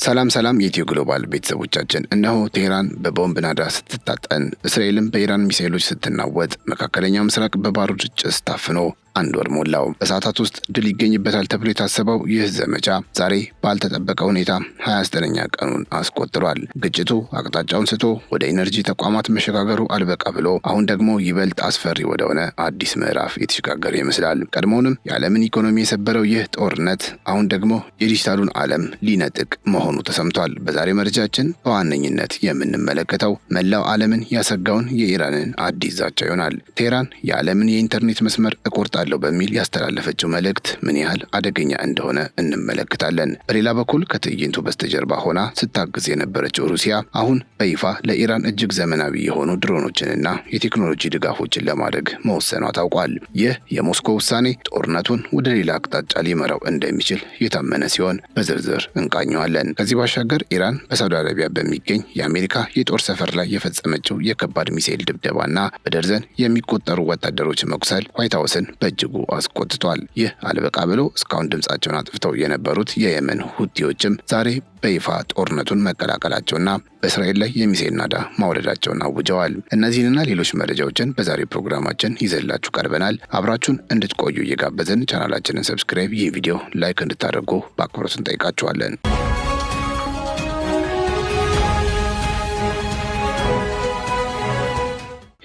ሰላም የኢትዮ ግሎባል ቤተሰቦቻችን፣ እነሆ ቴህራን በቦምብ ናዳ ስትታጠን፣ እስራኤልም በኢራን ሚሳኤሎች ስትናወጥ፣ መካከለኛው ምስራቅ በባሩድ ጭስ ታፍኖ አንድ ወር ሞላው። በሰዓታት ውስጥ ድል ይገኝበታል ተብሎ የታሰበው ይህ ዘመቻ ዛሬ ባልተጠበቀ ሁኔታ 29ኛ ቀኑን አስቆጥሯል። ግጭቱ አቅጣጫውን ስቶ ወደ ኢነርጂ ተቋማት መሸጋገሩ አልበቃ ብሎ አሁን ደግሞ ይበልጥ አስፈሪ ወደሆነ አዲስ ምዕራፍ የተሸጋገረ ይመስላል። ቀድሞውንም የዓለምን ኢኮኖሚ የሰበረው ይህ ጦርነት አሁን ደግሞ የዲጂታሉን ዓለም ሊነጥቅ መሆኑ ተሰምቷል። በዛሬ መረጃችን በዋነኝነት የምንመለከተው መላው ዓለምን ያሰጋውን የኢራንን አዲስ ዛቻ ይሆናል። ቴህራን የዓለምን የኢንተርኔት መስመር እቆርጣለሁ በሚል ያስተላለፈችው መልእክት ምን ያህል አደገኛ እንደሆነ እንመለከታለን። በሌላ በኩል ከትዕይንቱ በስተጀርባ ሆና ስታግዝ የነበረችው ሩሲያ አሁን በይፋ ለኢራን እጅግ ዘመናዊ የሆኑ ድሮኖችንና የቴክኖሎጂ ድጋፎችን ለማድረግ መወሰኗ ታውቋል። ይህ የሞስኮ ውሳኔ ጦርነቱን ወደ ሌላ አቅጣጫ ሊመራው እንደሚችል የታመነ ሲሆን በዝርዝር እንቃኘዋለን። ከዚህ ባሻገር ኢራን በሳውዲ አረቢያ በሚገኝ የአሜሪካ የጦር ሰፈር ላይ የፈጸመችው የከባድ ሚሳኤል ድብደባና በደርዘን የሚቆጠሩ ወታደሮች መቁሰል ዋይት ሀውስን በእጅጉ አስቆጥቷል። ይህ አልበቃ ብሎ እስካሁን ድምጻቸውን አጥፍተው የነበሩት የየመን ሁቲዎችም ዛሬ በይፋ ጦርነቱን መቀላቀላቸውና በእስራኤል ላይ የሚሳኤል ናዳ ማውረዳቸውን አውጀዋል። እነዚህንና ሌሎች መረጃዎችን በዛሬው ፕሮግራማችን ይዘላችሁ ቀርበናል። አብራችሁን እንድትቆዩ እየጋበዝን ቻናላችንን ሰብስክራይብ፣ ይህ ቪዲዮ ላይክ እንድታደርጉ በአክብሮት እንጠይቃችኋለን።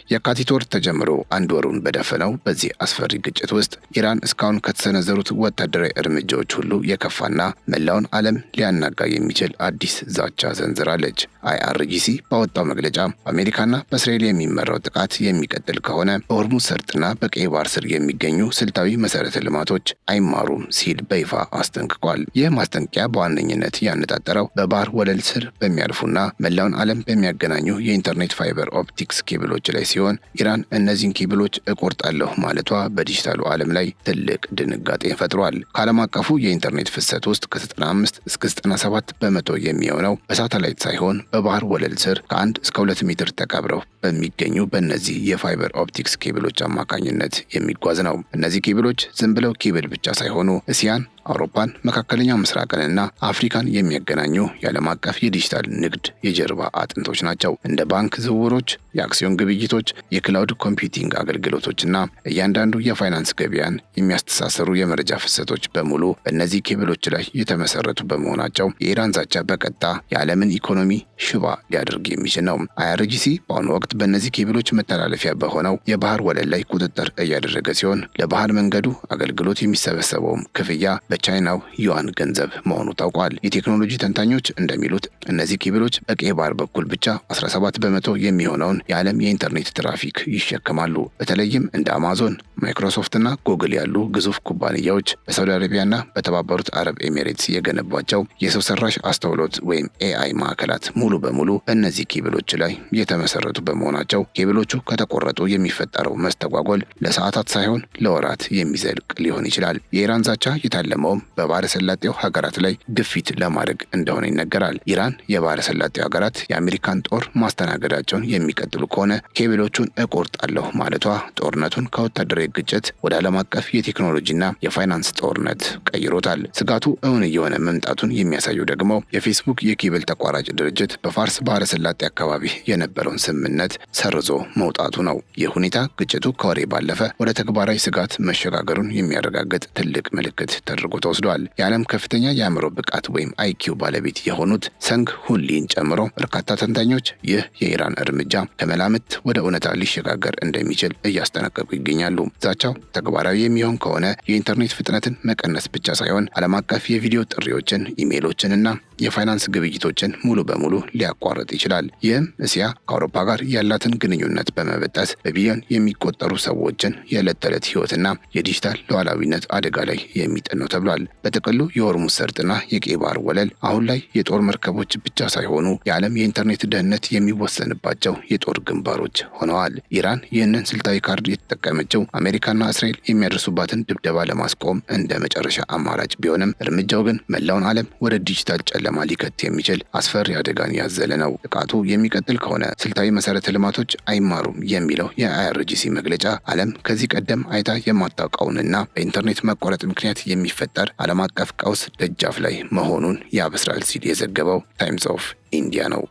የካቲት ወር ተጀምሮ አንድ ወሩን በደፈነው በዚህ አስፈሪ ግጭት ውስጥ ኢራን እስካሁን ከተሰነዘሩት ወታደራዊ እርምጃዎች ሁሉ የከፋና መላውን ዓለም ሊያናጋ የሚችል አዲስ ዛቻ ሰንዝራለች። አይአርጂሲ ባወጣው መግለጫ በአሜሪካና በእስራኤል የሚመራው ጥቃት የሚቀጥል ከሆነ በሆርሙዝ ሰርጥና በቀይ ባህር ስር የሚገኙ ስልታዊ መሰረተ ልማቶች አይማሩም ሲል በይፋ አስጠንቅቋል። ይህ ማስጠንቀቂያ በዋነኝነት ያነጣጠረው በባህር ወለል ስር በሚያልፉና መላውን ዓለም በሚያገናኙ የኢንተርኔት ፋይበር ኦፕቲክስ ኬብሎች ላይ ሲሆን ኢራን እነዚህን ኬብሎች እቆርጣለሁ ማለቷ በዲጂታሉ ዓለም ላይ ትልቅ ድንጋጤን ፈጥሯል። ከዓለም አቀፉ የኢንተርኔት ፍሰት ውስጥ ከ95 እስከ 97 በመቶ የሚሆነው በሳተላይት ሳይሆን በባህር ወለል ስር ከ1 እስከ 2 ሜትር ተቀብረው በሚገኙ በእነዚህ የፋይበር ኦፕቲክስ ኬብሎች አማካኝነት የሚጓዝ ነው። እነዚህ ኬብሎች ዝም ብለው ኬብል ብቻ ሳይሆኑ እስያን፣ አውሮፓን፣ መካከለኛው ምስራቅንና አፍሪካን የሚያገናኙ የዓለም አቀፍ የዲጂታል ንግድ የጀርባ አጥንቶች ናቸው። እንደ ባንክ ዝውውሮች፣ የአክሲዮን ግብይቶች፣ የክላውድ ኮምፒውቲንግ አገልግሎቶችና እያንዳንዱ የፋይናንስ ገበያን የሚያስተሳሰሩ የመረጃ ፍሰቶች በሙሉ በእነዚህ ኬብሎች ላይ የተመሰረቱ በመሆናቸው የኢራን ዛቻ በቀጥታ የዓለምን ኢኮኖሚ ሽባ ሊያደርግ የሚችል ነው። አይአርጂሲ በአሁኑ ወቅት በእነዚህ ኬብሎች መተላለፊያ በሆነው የባህር ወለል ላይ ቁጥጥር እያደረገ ሲሆን ለባህር መንገዱ አገልግሎት የሚሰበሰበውም ክፍያ በቻይናው ዩዋን ገንዘብ መሆኑ ታውቋል። የቴክኖሎጂ ተንታኞች እንደሚሉት እነዚህ ኬብሎች በቀይ ባህር በኩል ብቻ 17 በመቶ የሚሆነውን የዓለም የኢንተርኔት ትራፊክ ይሸከማሉ። በተለይም እንደ አማዞን፣ ማይክሮሶፍትና ጉግል ያሉ ግዙፍ ኩባንያዎች በሳውዲ አረቢያና በተባበሩት አረብ ኤሚሬትስ የገነቧቸው የሰው ሰራሽ አስተውሎት ወይም ኤአይ ማዕከላት ሙሉ በሙሉ በእነዚህ ኬብሎች ላይ የተመሰረቱ በመሆናቸው ኬብሎቹ ከተቆረጡ የሚፈጠረው መስተጓጎል ለሰዓታት ሳይሆን ለወራት የሚዘልቅ ሊሆን ይችላል። የኢራን ዛቻ የታለመውም በባህረ ሰላጤው ሀገራት ላይ ግፊት ለማድረግ እንደሆነ ይነገራል። ኢራን የባህረ ሰላጤው ሀገራት የአሜሪካን ጦር ማስተናገዳቸውን የሚቀጥሉ ከሆነ ኬብሎቹን እቆርጣለሁ ማለቷ ጦርነቱን ከወታደራዊ ግጭት ወደ ዓለም አቀፍ የቴክኖሎጂና የፋይናንስ ጦርነት ቀይሮታል። ስጋቱ እውን እየሆነ መምጣቱን የሚያሳየው ደግሞ የፌስቡክ የኬብል ተቋራጭ ድርጅት በፋርስ ባህረ ሰላጤ አካባቢ የነበረውን ስምምነት ሰርዞ መውጣቱ ነው። ይህ ሁኔታ ግጭቱ ከወሬ ባለፈ ወደ ተግባራዊ ስጋት መሸጋገሩን የሚያረጋግጥ ትልቅ ምልክት ተደርጎ ተወስዷል። የዓለም ከፍተኛ የአእምሮ ብቃት ወይም አይኪው ባለቤት የሆኑት ሰንግ ሁሊን ጨምሮ በርካታ ተንታኞች ይህ የኢራን እርምጃ ከመላምት ወደ እውነታ ሊሸጋገር እንደሚችል እያስጠነቀቁ ይገኛሉ። ዛቻው ተግባራዊ የሚሆን ከሆነ የኢንተርኔት ፍጥነትን መቀነስ ብቻ ሳይሆን ዓለም አቀፍ የቪዲዮ ጥሪዎችን፣ ኢሜይሎችንና የፋይናንስ ግብይቶችን ሙሉ በሙሉ ሊያቋርጥ ይችላል። ይህም እስያ ከአውሮፓ ጋር ያላትን ግንኙነት በመበጠስ በቢሊዮን የሚቆጠሩ ሰዎችን የዕለት ተዕለት ህይወትና የዲጂታል ሉዓላዊነት አደጋ ላይ የሚጥል ነው ተብሏል። በጥቅሉ የሆርሙዝ ሰርጥና የቀይ ባህር ወለል አሁን ላይ የጦር መርከቦች ብቻ ሳይሆኑ የዓለም የኢንተርኔት ደህንነት የሚወሰንባቸው የጦር ግንባሮች ሆነዋል። ኢራን ይህንን ስልታዊ ካርድ የተጠቀመችው አሜሪካና እስራኤል የሚያደርሱባትን ድብደባ ለማስቆም እንደ መጨረሻ አማራጭ ቢሆንም እርምጃው ግን መላውን ዓለም ወደ ዲጂታል ጨለማ ጨለማ ሊከት የሚችል አስፈሪ አደጋን ያዘለ ነው። ጥቃቱ የሚቀጥል ከሆነ ስልታዊ መሰረተ ልማቶች አይማሩም የሚለው የአይአርጂሲ መግለጫ ዓለም ከዚህ ቀደም አይታ የማታውቀውንና በኢንተርኔት መቆረጥ ምክንያት የሚፈጠር ዓለም አቀፍ ቀውስ ደጃፍ ላይ መሆኑን ያበስራል ሲል የዘገበው ታይምስ ኦፍ ኢንዲያ ነው።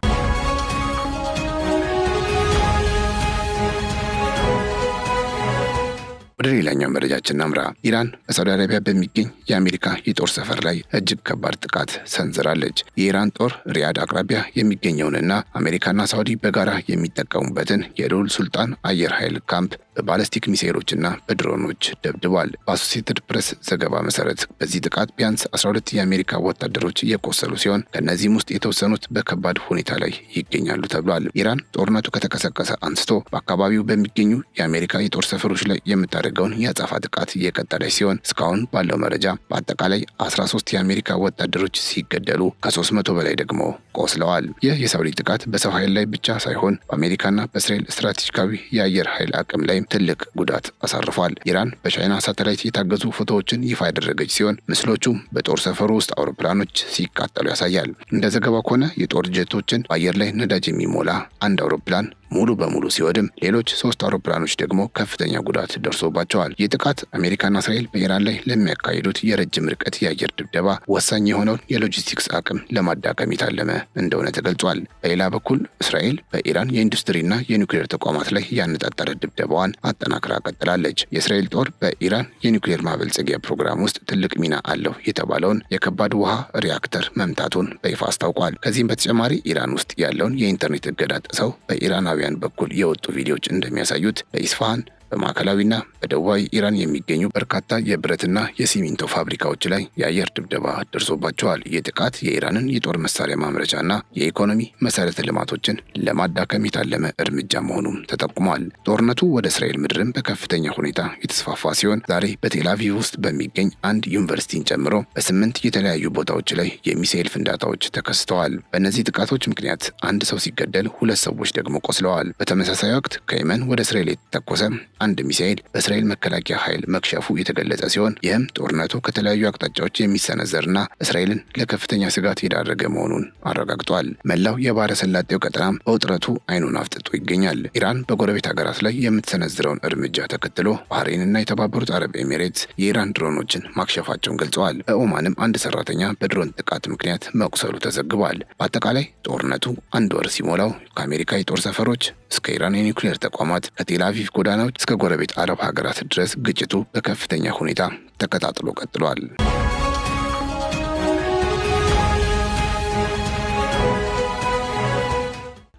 ወደ ሌላኛው መረጃችን እናምራ። ኢራን በሳውዲ አረቢያ በሚገኝ የአሜሪካ የጦር ሰፈር ላይ እጅግ ከባድ ጥቃት ሰንዝራለች። የኢራን ጦር ሪያድ አቅራቢያ የሚገኘውንና አሜሪካና ሳውዲ በጋራ የሚጠቀሙበትን የሉል ሱልጣን አየር ኃይል ካምፕ በባለስቲክ ሚሳኤሎችና በድሮኖች ደብድቧል። በአሶሲየትድ ፕሬስ ዘገባ መሰረት በዚህ ጥቃት ቢያንስ 12 የአሜሪካ ወታደሮች የቆሰሉ ሲሆን ከእነዚህም ውስጥ የተወሰኑት በከባድ ሁኔታ ላይ ይገኛሉ ተብሏል። ኢራን ጦርነቱ ከተቀሰቀሰ አንስቶ በአካባቢው በሚገኙ የአሜሪካ የጦር ሰፈሮች ላይ የምታደርገውን የአጸፋ ጥቃት እየቀጠለች ሲሆን እስካሁን ባለው መረጃ በአጠቃላይ 13 የአሜሪካ ወታደሮች ሲገደሉ ከ300 በላይ ደግሞ ቆስለዋል። ይህ የሳውዲ ጥቃት በሰው ኃይል ላይ ብቻ ሳይሆን በአሜሪካና በእስራኤል ስትራቴጂካዊ የአየር ኃይል አቅም ላይ ትልቅ ጉዳት አሳርፏል። ኢራን በቻይና ሳተላይት የታገዙ ፎቶዎችን ይፋ ያደረገች ሲሆን ምስሎቹም በጦር ሰፈሩ ውስጥ አውሮፕላኖች ሲቃጠሉ ያሳያል። እንደ ዘገባው ከሆነ የጦር ጀቶችን በአየር ላይ ነዳጅ የሚሞላ አንድ አውሮፕላን ሙሉ በሙሉ ሲወድም ሌሎች 3 አውሮፕላኖች ደግሞ ከፍተኛ ጉዳት ደርሶባቸዋል። ይህ ጥቃት አሜሪካና እስራኤል በኢራን ላይ ለሚያካሂዱት የረጅም ርቀት የአየር ድብደባ ወሳኝ የሆነውን የሎጂስቲክስ አቅም ለማዳከም የታለመ እንደሆነ ተገልጿል። በሌላ በኩል እስራኤል በኢራን የኢንዱስትሪና የኒውክሌር ተቋማት ላይ ያነጣጠረ ድብደባዋን አጠናክራ ቀጥላለች። የእስራኤል ጦር በኢራን የኒውክሌር ማበልጸጊያ ፕሮግራም ውስጥ ትልቅ ሚና አለው የተባለውን የከባድ ውሃ ሪያክተር መምታቱን በይፋ አስታውቋል። ከዚህም በተጨማሪ ኢራን ውስጥ ያለውን የኢንተርኔት እገዳ ጥሰው በኢራናውያን በኩል የወጡ ቪዲዮዎች እንደሚያሳዩት በኢስፋሃን በማዕከላዊና በደቡባዊ ኢራን የሚገኙ በርካታ የብረትና የሲሚንቶ ፋብሪካዎች ላይ የአየር ድብደባ ደርሶባቸዋል። ይህ ጥቃት የኢራንን የጦር መሳሪያ ማምረቻና የኢኮኖሚ መሰረተ ልማቶችን ለማዳከም የታለመ እርምጃ መሆኑም ተጠቁሟል። ጦርነቱ ወደ እስራኤል ምድርም በከፍተኛ ሁኔታ የተስፋፋ ሲሆን ዛሬ በቴል አቪቭ ውስጥ በሚገኝ አንድ ዩኒቨርሲቲን ጨምሮ በ8 የተለያዩ ቦታዎች ላይ የሚሳኤል ፍንዳታዎች ተከስተዋል። በእነዚህ ጥቃቶች ምክንያት አንድ ሰው ሲገደል 2 ሰዎች ደግሞ ቆስለዋል። በተመሳሳይ ወቅት ከየመን ወደ እስራኤል የተተኮሰ አንድ ሚሳኤል በእስራኤል መከላከያ ኃይል መክሸፉ የተገለጸ ሲሆን ይህም ጦርነቱ ከተለያዩ አቅጣጫዎች የሚሰነዘርና እስራኤልን ለከፍተኛ ስጋት የዳረገ መሆኑን አረጋግጧል። መላው የባህረ ሰላጤው ቀጠናም በውጥረቱ አይኑን አፍጥጦ ይገኛል። ኢራን በጎረቤት ሀገራት ላይ የምትሰነዝረውን እርምጃ ተከትሎ ባህሬንና የተባበሩት አረብ ኤሚሬትስ የኢራን ድሮኖችን ማክሸፋቸውን ገልጸዋል። በኦማንም አንድ ሰራተኛ በድሮን ጥቃት ምክንያት መቁሰሉ ተዘግቧል። በአጠቃላይ ጦርነቱ 1 ወር ሲሞላው ከአሜሪካ የጦር ሰፈሮች እስከ ኢራን የኒውክሌር ተቋማት ከቴል አቪቭ ጎዳናዎች እስከ ጎረቤት አረብ ሀገራት ድረስ ግጭቱ በከፍተኛ ሁኔታ ተቀጣጥሎ ቀጥሏል።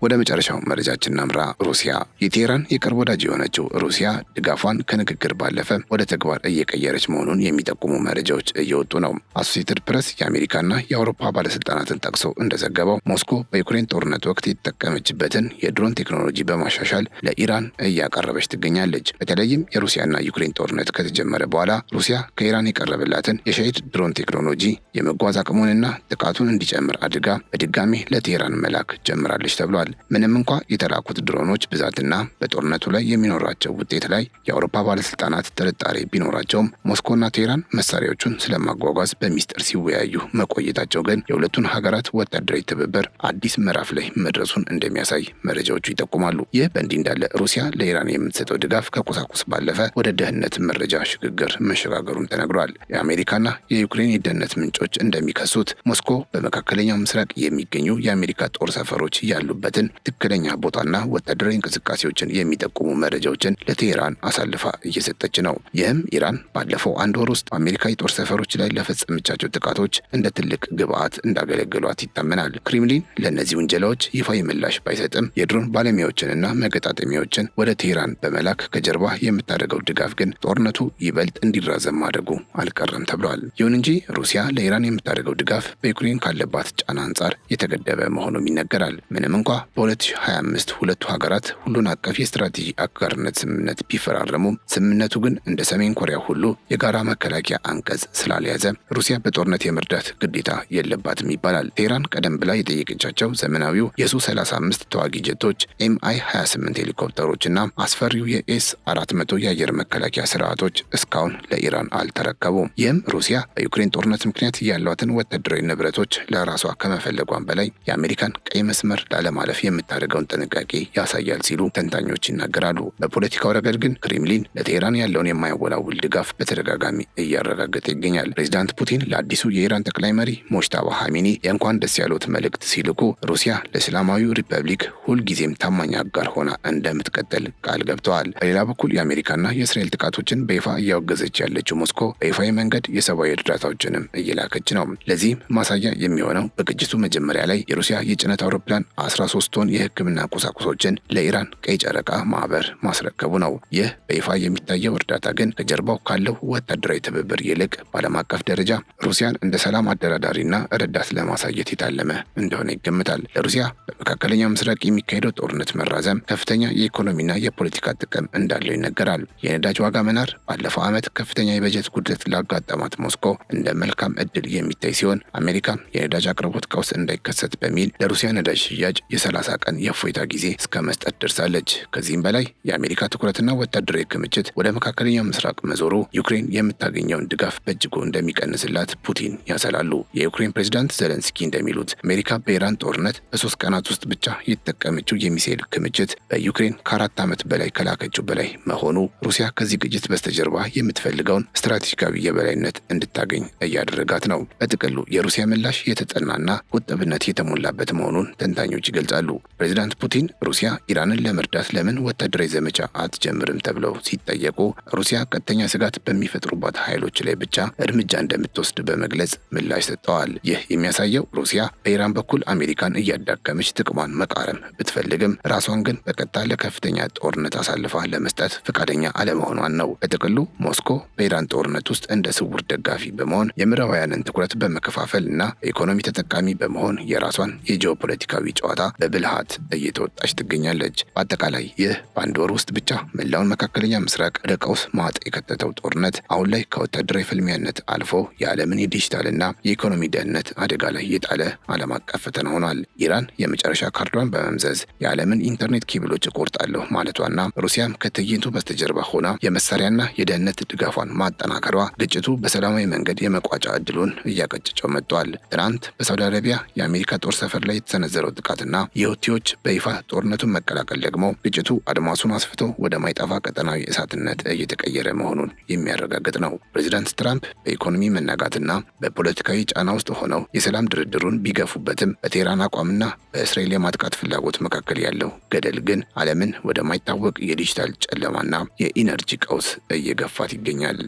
ወደ መጨረሻው መረጃችን እናምራ። ሩሲያ የቴህራን የቅርብ ወዳጅ የሆነችው ሩሲያ ድጋፏን ከንግግር ባለፈ ወደ ተግባር እየቀየረች መሆኑን የሚጠቁሙ መረጃዎች እየወጡ ነው። አሶሲየትድ ፕሬስ የአሜሪካና የአውሮፓ ባለስልጣናትን ጠቅሶ እንደዘገበው ሞስኮ በዩክሬን ጦርነት ወቅት የተጠቀመችበትን የድሮን ቴክኖሎጂ በማሻሻል ለኢራን እያቀረበች ትገኛለች። በተለይም የሩሲያና ዩክሬን ጦርነት ከተጀመረ በኋላ ሩሲያ ከኢራን የቀረበላትን የሻሂድ ድሮን ቴክኖሎጂ የመጓዝ አቅሙንና ጥቃቱን እንዲጨምር አድርጋ በድጋሚ ለቴህራን መላክ ጀምራለች ተብሏል። ምንም እንኳ የተላኩት ድሮኖች ብዛትና በጦርነቱ ላይ የሚኖራቸው ውጤት ላይ የአውሮፓ ባለስልጣናት ጥርጣሬ ቢኖራቸውም ሞስኮና ቴህራን መሳሪያዎቹን ስለማጓጓዝ በሚስጥር ሲወያዩ መቆየታቸው ግን የሁለቱን ሀገራት ወታደራዊ ትብብር አዲስ ምዕራፍ ላይ መድረሱን እንደሚያሳይ መረጃዎቹ ይጠቁማሉ። ይህ በእንዲህ እንዳለ ሩሲያ ለኢራን የምትሰጠው ድጋፍ ከቁሳቁስ ባለፈ ወደ ደህንነት መረጃ ሽግግር መሸጋገሩን ተነግሯል። የአሜሪካና የዩክሬን የደህንነት ምንጮች እንደሚከሱት ሞስኮ በመካከለኛው ምስራቅ የሚገኙ የአሜሪካ ጦር ሰፈሮች ያሉበትን ትክክለኛ ቦታና ወታደራዊ እንቅስቃሴዎችን የሚጠቁሙ መረጃዎችን ለቴህራን አሳልፋ እየሰጠች ነው። ይህም ኢራን ባለፈው 1 ወር ውስጥ አሜሪካ የጦር ሰፈሮች ላይ ለፈጸመቻቸው ጥቃቶች እንደ ትልቅ ግብዓት እንዳገለገሏት ይታመናል። ክሬምሊን ለእነዚህ ውንጀላዎች ይፋዊ ምላሽ ባይሰጥም የድሮን ባለሙያዎችንና መገጣጠሚያዎችን ወደ ቴህራን በመላክ ከጀርባ የምታደርገው ድጋፍ ግን ጦርነቱ ይበልጥ እንዲራዘም ማድረጉ አልቀረም ተብሏል። ይሁን እንጂ ሩሲያ ለኢራን የምታደርገው ድጋፍ በዩክሬን ካለባት ጫና አንጻር የተገደበ መሆኑም ይነገራል። ምንም እንኳ በ2025 ሁለቱ ሀገራት ሁሉን አቀፍ የስትራቴጂ አጋርነት ስምምነት ቢፈራረሙም ስምምነቱ ግን እንደ ሰሜን ኮሪያ ሁሉ የጋራ መከላከያ አንቀጽ ስላልያዘ ሩሲያ በጦርነት የመርዳት ግዴታ የለባትም ይባላል። ቴህራን ቀደም ብላ የጠየቀቻቸው ዘመናዊው የሱ-35 ተዋጊ ጀቶች፣ ኤምአይ-28 ሄሊኮፕተሮችና አስፈሪው የኤስ-400 የአየር መከላከያ ስርዓቶች እስካሁን ለኢራን አልተረከቡም። ይህም ሩሲያ በዩክሬን ጦርነት ምክንያት ያሏትን ወታደራዊ ንብረቶች ለራሷ ከመፈለጓን በላይ የአሜሪካን ቀይ መስመር ላለማለፍ የምታደርገውን ጥንቃቄ ያሳያል ሲሉ ተንታኞች ይናገራሉ። በፖለቲካው ረገድ ግን ክሬምሊን ለቴህራን ያለውን የማያወላውል ድጋፍ በተደጋጋሚ እያረጋገጠ ይገኛል። ፕሬዚዳንት ፑቲን ለአዲሱ የኢራን ጠቅላይ መሪ ሞጅታባ ኻሜኒ የእንኳን ደስ ያሉት መልእክት ሲልኩ ሩሲያ ለእስላማዊው ሪፐብሊክ ሁልጊዜም ታማኝ አጋር ሆና እንደምትቀጥል ቃል ገብተዋል። በሌላ በኩል የአሜሪካና የእስራኤል ጥቃቶችን በይፋ እያወገዘች ያለችው ሞስኮ በይፋዊ መንገድ የሰብአዊ እርዳታዎችንም እየላከች ነው። ለዚህም ማሳያ የሚሆነው በግጭቱ መጀመሪያ ላይ የሩሲያ የጭነት አውሮፕላን 13 ቶን የሕክምና ቁሳቁሶችን ለኢራን ቀይ ጨረቃ ማህበር ማስረከቡ ነው። ይህ በይፋ የሚታየው እርዳታ ግን ከጀርባው ካለው ወታደራዊ ትብብር ይልቅ በዓለም አቀፍ ደረጃ ሩሲያን እንደ ሰላም አደራዳሪና ረዳት ለማሳየት የታለመ እንደሆነ ይገምታል። ለሩሲያ በመካከለኛው ምስራቅ የሚካሄደው ጦርነት መራዘም ከፍተኛ የኢኮኖሚና የፖለቲካ ጥቅም እንዳለው ይነገራል። የነዳጅ ዋጋ መናር ባለፈው ዓመት ከፍተኛ የበጀት ጉድለት ላጋጠማት ሞስኮ እንደ መልካም እድል የሚታይ ሲሆን አሜሪካም የነዳጅ አቅርቦት ቀውስ እንዳይከሰት በሚል ለሩሲያ ነዳጅ ሽያጭ የ30 ቀን የእፎይታ ጊዜ እስከ መስጠት ደርሳለች። ከዚህም በላይ የአሜሪካ ትኩረትና ወታደራዊ ክምችት ወደ መካከለኛው ምስራቅ መዞሩ ዩክሬን የምታገኘውን ድጋፍ በእጅጉ እንደሚቀንስላት ፑቲን ያሰላሉ። የዩክሬን ፕሬዝዳንት ዘለንስኪ እንደሚሉት አሜሪካ በኢራን ጦርነት በ3 ቀናት ውስጥ ብቻ የተጠቀመችው የሚሳኤል ክምችት በዩክሬን ከ4 ዓመት በላይ ከላከችው በላይ መሆኑ ሩሲያ ከዚህ ግጭት በስተጀርባ የምትፈልገውን ስትራቴጂካዊ የበላይነት እንድታገኝ እያደረጋት ነው። በጥቅሉ የሩሲያ ምላሽ የተጠናና ቁጥብነት የተሞላበት መሆኑን ተንታኞች ይገልጻሉ። ፕሬዚዳንት ፑቲን ሩሲያ ኢራንን ለመርዳት ለምን ወታደራዊ ዘመቻ አትጀምርም ተብለው ሲጠየቁ ሩሲያ ቀጥተኛ ስጋት በሚፈጥሩባት ኃይሎች ላይ ብቻ እርምጃ እንደምትወስድ በመግለጽ ምላሽ ሰጥተዋል። ይህ የሚያሳየው ሩሲያ በኢራን በኩል አሜሪካን እያዳከመች ጥቅሟን መቃረም ብትፈልግም ራሷን ግን በቀጥታ ለከፍተኛ ጦርነት አሳልፋ ለመስጠት ፈቃደኛ አለመሆኗን ነው። በጥቅሉ ሞስኮ በኢራን ጦርነት ውስጥ እንደ ስውር ደጋፊ በመሆን የምዕራባውያንን ትኩረት በመከፋፈል እና ኢኮኖሚ ተጠቃሚ በመሆን የራሷን የጂኦፖለቲካዊ ጨዋታ በብልሃት እየተወጣች ትገኛለች። በአጠቃላይ ይህ በአንድ ወር ውስጥ ብቻ መላውን መካከለኛ ምስራቅ ወደ ቀውስ ማጥ የከተተው ጦርነት አሁን ላይ ከወታደራዊ ፍልሚያነት አልፎ የዓለምን የዲጂታልና የኢኮኖሚ ደህንነት አደጋ ላይ የጣለ ዓለም አቀፍ ፈተና ሆኗል። ኢራን የመጨረሻ ካርዷን በመምዘዝ የዓለምን ኢንተርኔት ኬብሎች እቆርጣለሁ ማለቷና ሩሲያም ከትዕይንቱ በስተጀርባ ሆና የመሳሪያና የደህንነት ድጋፏን ማጠናከሯ ግጭቱ በሰላማዊ መንገድ የመቋጫ እድሉን እያቀጨጨው መጥቷል። ትናንት በሳውዲ አረቢያ የአሜሪካ ጦር ሰፈር ላይ የተሰነዘረው ጥቃትና የሁቲዎች በይፋ ጦርነቱን መቀላቀል ደግሞ ግጭቱ አድማሱን አስፍቶ ወደ ማይጠፋ ቀጠናዊ እሳትነት እየተቀየረ መሆኑን የሚያረጋግጥ ነው። ፕሬዚዳንት ትራምፕ በኢኮኖሚ መናጋትና በፖለቲካዊ ጫና ውስጥ ሆነው የሰላም ድርድሩን ቢገፉበትም በቴህራን አቋምና በእስራኤል የማጥቃት ፍላጎት መካከል ያለው ገደል ግን ዓለምን ወደማይታወቅ የዲጂታል ጨለማና የኢነርጂ ቀውስ እየገፋት ይገኛል።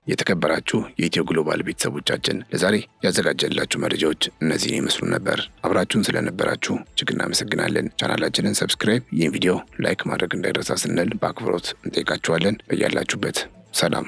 የተከበራችሁ የኢትዮ ግሎባል ቤተሰቦቻችን ለዛሬ ያዘጋጀላችሁ መረጃዎች እነዚህን ይመስሉ ነበር። አብራችሁን ስለነበራችሁ እጅግ እናመሰግናለን። ቻናላችንን ሰብስክራይብ፣ ይህን ቪዲዮ ላይክ ማድረግ እንዳይረሳ ስንል በአክብሮት እንጠይቃችኋለን። በያላችሁበት ሰላም